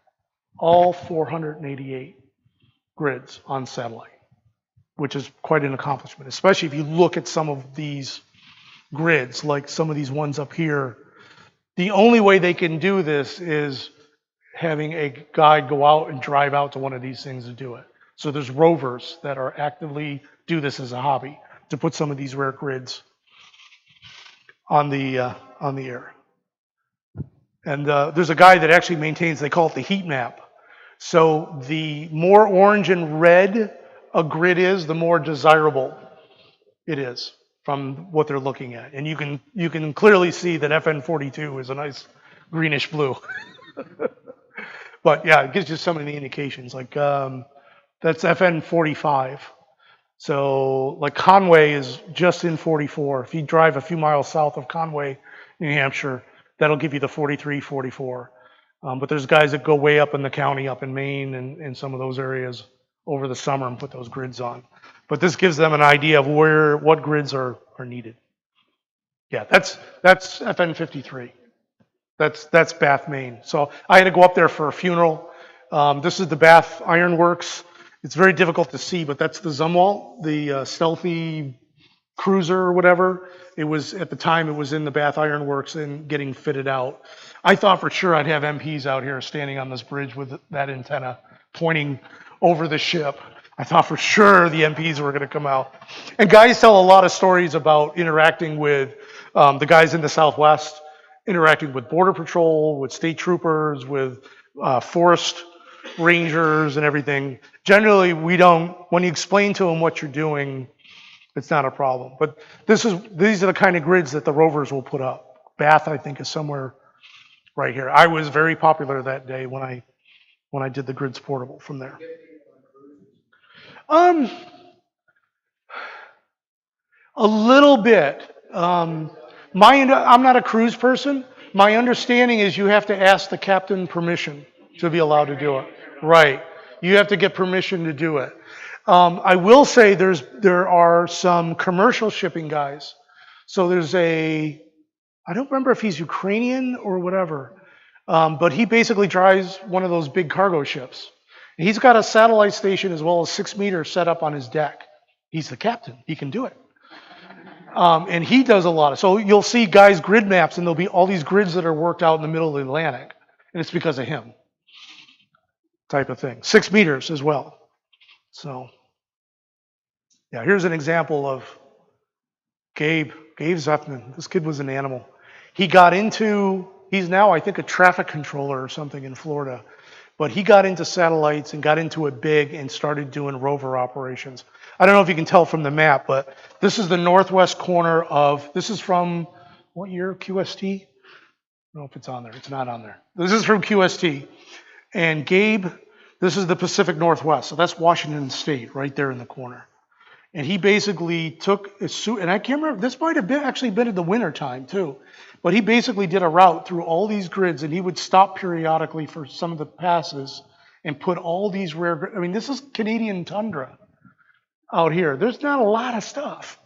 All 488 grids on satellite, which is quite an accomplishment, especially if you look at some of these grids, like some of these ones up here. The only way they can do this is having a guide go out and drive out to one of these things to do it. So there's rovers that are actively do this as a hobby to put some of these rare grids on the air. And there's a guy that actually maintains, they call it the heat map. So the more orange and red a grid is, the more desirable it is from what they're looking at. And you can clearly see that FN42 is a nice greenish blue. But yeah, it gives you some of the indications. Like that's FN45. So like Conway is just in 44. If you drive a few miles south of Conway, New Hampshire, that'll give you the 43, 44. But there's guys that go way up in the county, up in Maine and some of those areas over the summer and put those grids on. But this gives them an idea of what grids are needed. Yeah, that's FN 53. That's Bath, Maine. So I had to go up there for a funeral. This is the Bath Ironworks. It's very difficult to see, but that's the Zumwalt, the stealthy cruiser or whatever. It was, at the time, it was in the Bath Ironworks and getting fitted out. I thought for sure I'd have MPs out here standing on this bridge with that antenna pointing over the ship. I thought for sure the MPs were going to come out. And guys tell a lot of stories about interacting with the guys in the Southwest, interacting with Border Patrol, with state troopers, with forest rangers and everything. Generally, when you explain to them what you're doing, it's not a problem. But these are the kind of grids that the rovers will put up. Bath, I think, is somewhere right here. I was very popular that day when I did the grids portable from there. A little bit. I'm not a cruise person. My understanding is you have to ask the captain permission to be allowed to do it. Right. You have to get permission to do it. I will say there are some commercial shipping guys. So there's I don't remember if he's Ukrainian or whatever, but he basically drives one of those big cargo ships. He's got a satellite station as well as 6 meters set up on his deck. He's the captain. He can do it. And he does a lot of, so you'll see guys grid maps and there'll be all these grids that are worked out in the middle of the Atlantic. And it's because of him. Type of thing. 6 meters as well. So, yeah, here's an example of Gabe Zeffman. This kid was an animal. He's now, I think, a traffic controller or something in Florida. But he got into satellites and got into it big and started doing rover operations. I don't know if you can tell from the map, but this is the northwest corner this is from, what year, QST? I don't know if it's on there. It's not on there. This is from QST. And Gabe, this is the Pacific Northwest. So that's Washington State right there in the corner. And he basically took a suit, and I can't remember, this might have actually been in the winter time too. But he basically did a route through all these grids, and he would stop periodically for some of the passes and put all these this is Canadian tundra out here. There's not a lot of stuff.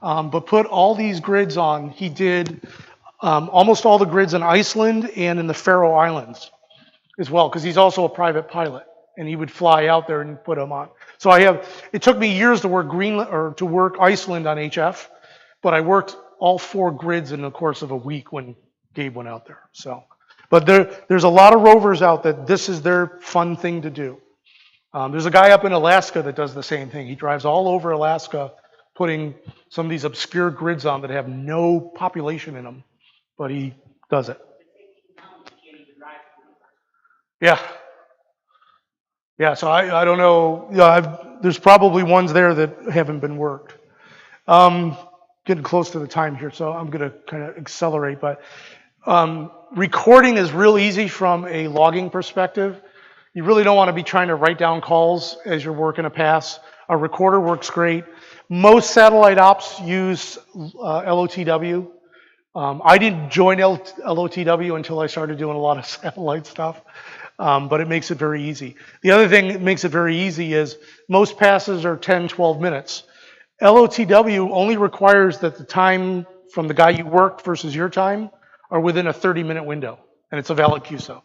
But put all these grids on. He did almost all the grids in Iceland and in the Faroe Islands as well, because he's also a private pilot, and he would fly out there and put them on. So it took me years to work Iceland on HF, but I worked all 4 grids in the course of a week when Gabe went out there. So, but there's a lot of rovers out that this is their fun thing to do. There's a guy up in Alaska that does the same thing. He drives all over Alaska, putting some of these obscure grids on that have no population in them, but he does it. Yeah. Yeah, so I don't know. Yeah, there's probably ones there that haven't been worked. Getting close to the time here, so I'm going to kind of accelerate. But recording is real easy from a logging perspective. You really don't want to be trying to write down calls as you're working a pass. A recorder works great. Most satellite ops use LOTW. I didn't join LOTW until I started doing a lot of satellite stuff. But it makes it very easy. The other thing that makes it very easy is most passes are 10, 12 minutes. LOTW only requires that the time from the guy you worked versus your time are within a 30-minute window, and it's a valid QSL.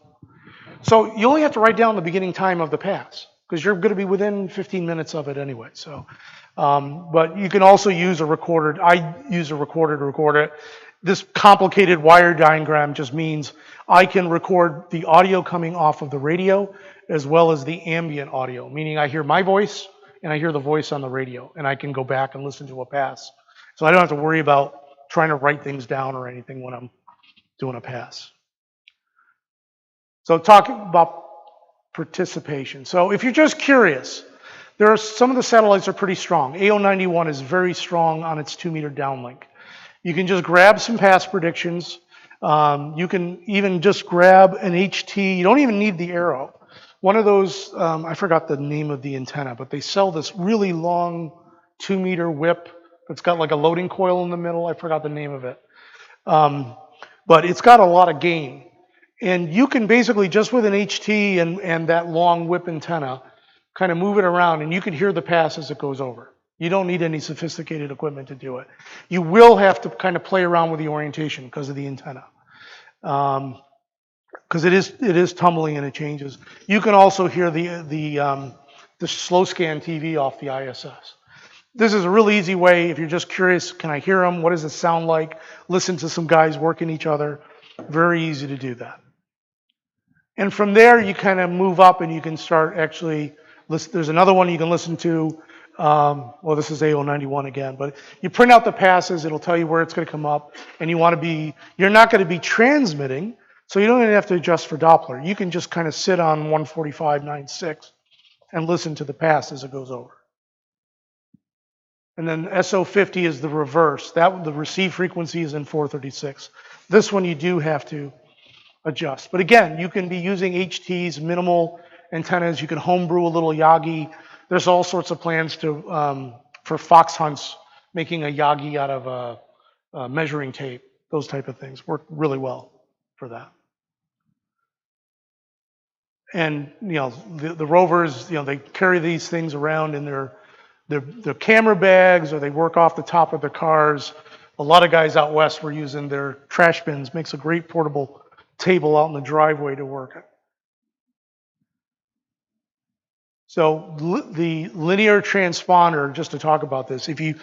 So you only have to write down the beginning time of the pass, because you're going to be within 15 minutes of it anyway. So, but you can also use a recorder. I use a recorder to record it. This complicated wire diagram just means I can record the audio coming off of the radio as well as the ambient audio, meaning I hear my voice and I hear the voice on the radio, and I can go back and listen to a pass. So I don't have to worry about trying to write things down or anything when I'm doing a pass. So talking about participation. So if you're just curious, some of the satellites are pretty strong. AO91 is very strong on its 2-meter downlink. You can just grab some pass predictions. You can even just grab an HT. You don't even need the arrow. One of those, I forgot the name of the antenna, but they sell this really long 2-meter whip that's got like a loading coil in the middle. I forgot the name of it. But it's got a lot of gain. And you can basically, just with an HT and that long whip antenna, kind of move it around, and you can hear the pass as it goes over. You don't need any sophisticated equipment to do it. You will have to kind of play around with the orientation because of the antenna. Because it is tumbling and it changes. You can also hear the slow scan TV off the ISS. This is a really easy way, if you're just curious, can I hear them? What does it sound like? Listen to some guys working each other. Very easy to do that. And from there, you kind of move up and you can start actually, there's another one you can listen to. Well, this is AO91 again, but you print out the passes, it'll tell you where it's going to come up, and you're not going to be transmitting, so you don't even have to adjust for Doppler. You can just kind of sit on 145.96 and listen to the pass as it goes over. And then SO50 is the reverse. The receive frequency is in 436. This one you do have to adjust. But again, you can be using HTs, minimal antennas. You can homebrew a little Yagi. There's all sorts of plans for fox hunts, making a Yagi out of a measuring tape. Those type of things work really well for that. And the rovers, they carry these things around in their camera bags, or they work off the top of their cars. A lot of guys out west were using their trash bins. Makes a great portable table out in the driveway to work it. So the linear transponder, just to talk about this, if you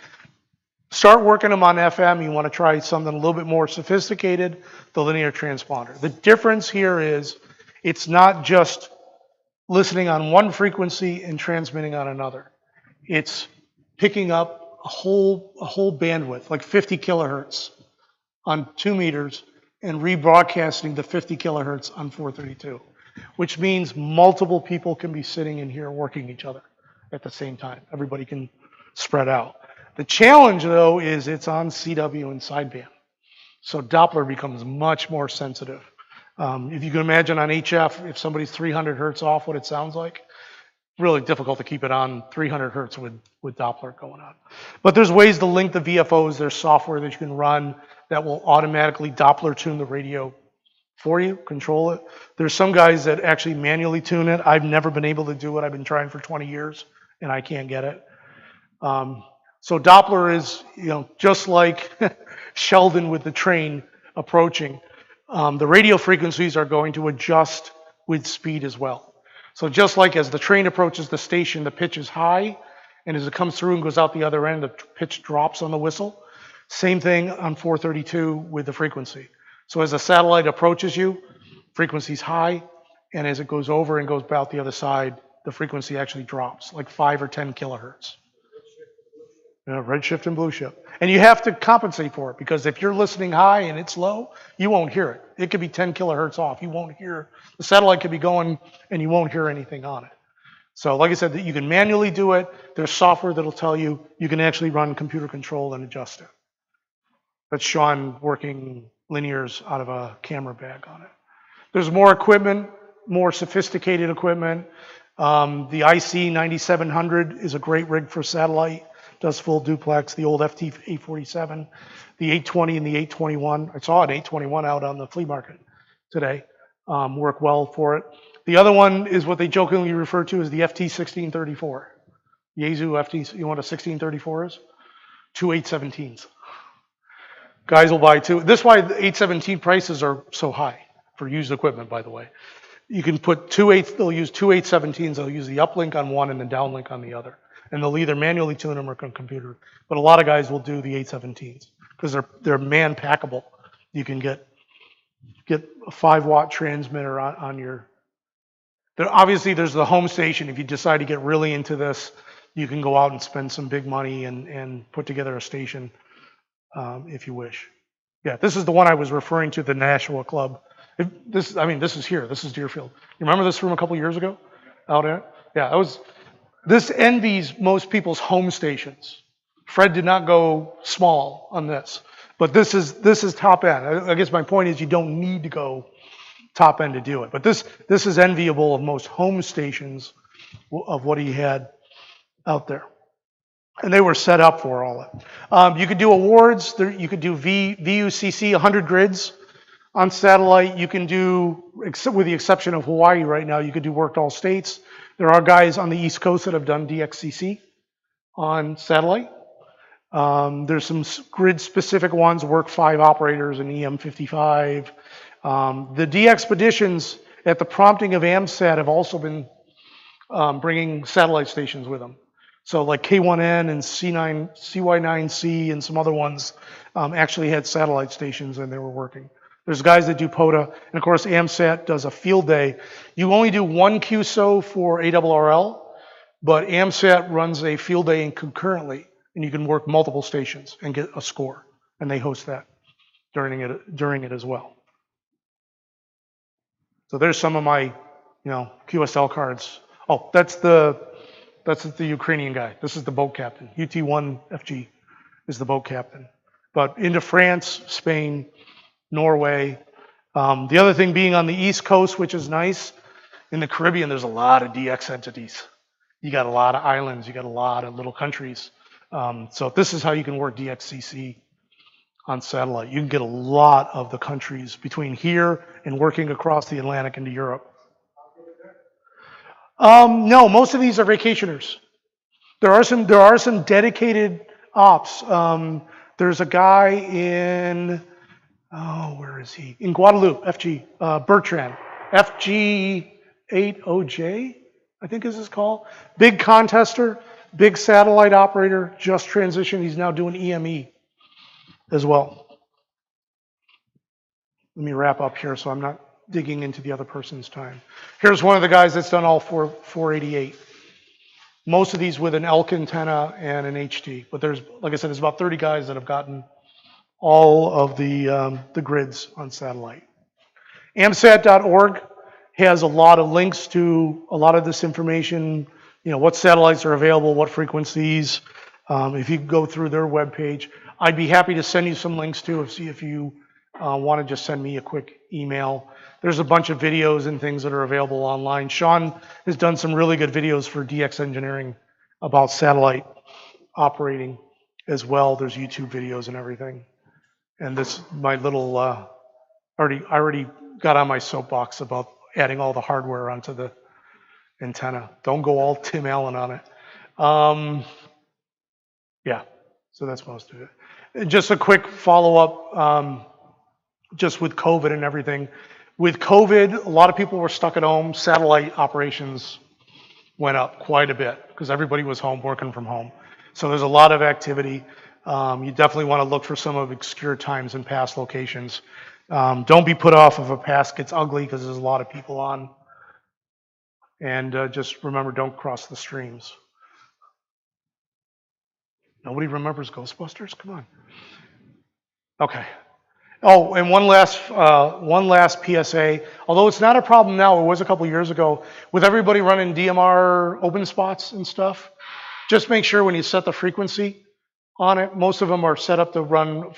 start working them on FM, you want to try something a little bit more sophisticated, the linear transponder. The difference here is it's not just listening on one frequency and transmitting on another. It's picking up a whole bandwidth, like 50 kilohertz on 2 meters, and rebroadcasting the 50 kilohertz on 432, which means multiple people can be sitting in here working each other at the same time. Everybody can spread out. The challenge, though, is it's on CW and sideband. So Doppler becomes much more sensitive. If you can imagine on HF, if somebody's 300 hertz off what it sounds like, really difficult to keep it on 300 hertz with Doppler going on. But there's ways to link the VFOs. There's software that you can run that will automatically Doppler tune the radio for you, control it. There's some guys that actually manually tune it. I've never been able to do it. I've been trying for 20 years and I can't get it. So Doppler is, just like Sheldon with the train approaching, the radio frequencies are going to adjust with speed as well. So just like as the train approaches the station, the pitch is high, and as it comes through and goes out the other end, the pitch drops on the whistle. Same thing on 432 with the frequency. So as the satellite approaches you, frequency's high, and as it goes over and goes out the other side, the frequency actually drops, like 5 or 10 kilohertz. Red shift and blue shift. And you have to compensate for it, because if you're listening high and it's low, you won't hear it. It could be 10 kilohertz off. You won't hear, the satellite could be going and you won't hear anything on it. So like I said, you can manually do it. There's software that'll tell you. You can actually run computer control and adjust it. That's Sean working linears out of a camera bag on it. There's more equipment, more sophisticated equipment. The IC 9700 is a great rig for satellite. Does full duplex. The old FT 847, the 820 and the 821. I saw an 821 out on the flea market today. Work well for it. The other one is what they jokingly refer to as the FT 1634. Yaesu FT, you know what a 1634 is? 2 817s. Guys will buy two. This is why the 817 prices are so high for used equipment, by the way. You can put they'll use 2 817s. They'll use the uplink on one and the downlink on the other. And they'll either manually tune them or on computer. But a lot of guys will do the 817s because they're man packable. You can get a 5-watt transmitter on your. Obviously, there's the home station. If you decide to get really into this, you can go out and spend some big money and put together a station if you wish. Yeah, this is the one I was referring to, the NASHUA Club. This is here. This is Deerfield. You remember this from a couple years ago? Out there? Yeah, this envies most people's home stations. Fred did not go small on this, but this is top end. I guess my point is you don't need to go top end to do it, but this is enviable of most home stations of what he had out there. and they were set up for all that. You could do awards. You could do VUCC, 100 grids on satellite. You can do, with the exception of Hawaii right now, you could do worked all states. There are guys on the East Coast that have done DXCC on satellite. There's some grid-specific ones, work 5 operators and EM55. The DXpeditions, at the prompting of Amsat, have also been bringing satellite stations with them. So like K1N and C9, CY9C and some other ones actually had satellite stations and they were working. There's guys that do POTA, and of course Amsat does a field day. You only do one QSO for ARRL, but Amsat runs a field day concurrently, and you can work multiple stations and get a score, and they host that during it as well. So there's some of my, QSL cards. Oh, that's the Ukrainian guy. This is the boat captain. UT1FG is the boat captain. But into France, Spain, Norway. The other thing being on the East Coast, which is nice, in the Caribbean, there's a lot of DX entities. You got a lot of islands, you got a lot of little countries. So this is how you can work DXCC on satellite. You can get a lot of the countries between here and working across the Atlantic into Europe. No, most of these are vacationers. There are some dedicated ops. There's a guy in, where is he? In Guadeloupe, FG, Bertrand, FG80J, I think is his call. Big contester, big satellite operator, just transitioned. He's now doing EME as well. Let me wrap up here so I'm not digging into the other person's time. Here's one of the guys that's done all 488. Most of these with an ELK antenna and an HT, but there's, like I said, there's about 30 guys that have gotten all of the grids on satellite. Amsat.org has a lot of links to a lot of this information, what satellites are available, what frequencies. If you go through their webpage, I'd be happy to send you some links too, if you want to just send me a quick email. There's a bunch of videos and things that are available online. Sean has done some really good videos for DX Engineering about satellite operating as well. There's YouTube videos and everything. And this, my little, I already got on my soapbox about adding all the hardware onto the antenna. Don't go all Tim Allen on it. Yeah, so that's most of it. And just a quick follow-up, just with COVID and everything. With COVID, a lot of people were stuck at home. Satellite operations went up quite a bit because everybody was home, working from home. So there's a lot of activity. You definitely want to look for some of obscure times and past locations. Don't be put off if a pass gets ugly because there's a lot of people on. And just remember, don't cross the streams. Nobody remembers Ghostbusters? Come on. Okay. Oh, and one last PSA. Although it's not a problem now, it was a couple years ago. With everybody running DMR open spots and stuff, just make sure when you set the frequency on it, most of them are set up to run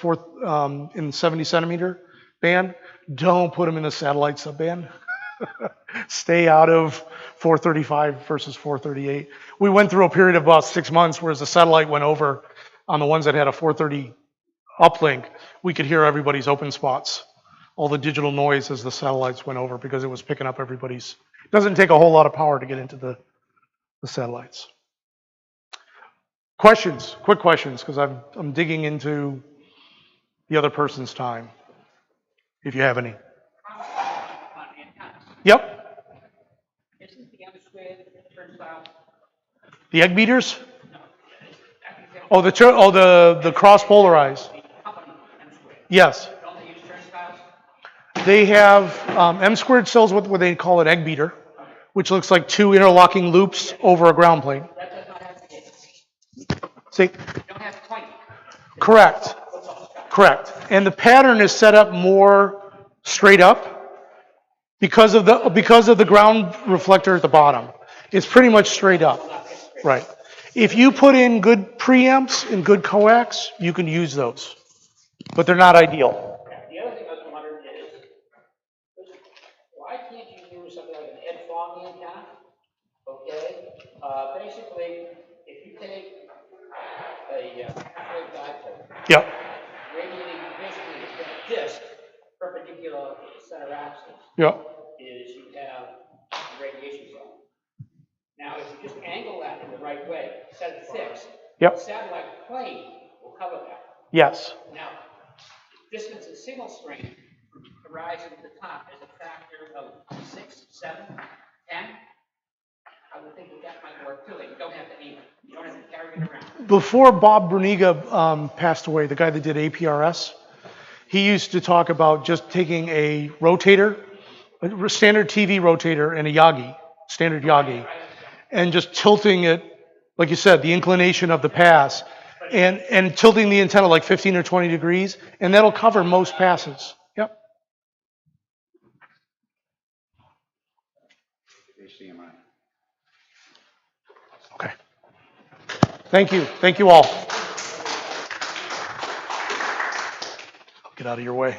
in 70 centimeter band. Don't put them in the satellite subband. Stay out of 435 versus 438. We went through a period of about 6 months where as the satellite went over on the ones that had a 430 uplink, we could hear everybody's open spots, all the digital noise as the satellites went over because it was picking up everybody's. It doesn't take a whole lot of power to get into the satellites. Questions, quick questions, because I'm digging into the other person's time, if you have any. Yep. Isn't the M squared turnstile? The egg beaters? Oh, the cross polarized. Yes. Don't they use turnstiles? They have M squared cells what they call an egg beater, which looks like 2 interlocking loops over a ground plane. That does not have to See? You don't have to point. Correct. Correct. And the pattern is set up more straight up because of the ground reflector at the bottom. It's pretty much straight up. Right. If you put in good preamps and good coax, you can use those. But they're not ideal. The other thing I was wondering is, why can't you use something like an Ed Fong antenna? Okay, basically, if you take Yep. Radiating basically that disc perpendicular to the center axis Yep. is you have the radiation zone. Now, if you just angle that in the right way, set it fixed, Yep. the satellite plane will cover that. Yes. Now, distance of signal strength from the horizon to the top is a factor of 6, 7, 10. I would think that might work too. You don't have to aim it. You don't have to carry it around. Before Bob Berniga passed away, the guy that did APRS, he used to talk about just taking a rotator, a standard TV rotator, and a Yagi, standard Yagi, and just tilting it, like you said, the inclination of the pass, and tilting the antenna like 15 or 20 degrees, and that'll cover most passes. Yep. Okay. Thank you. Thank you all. Get out of your way.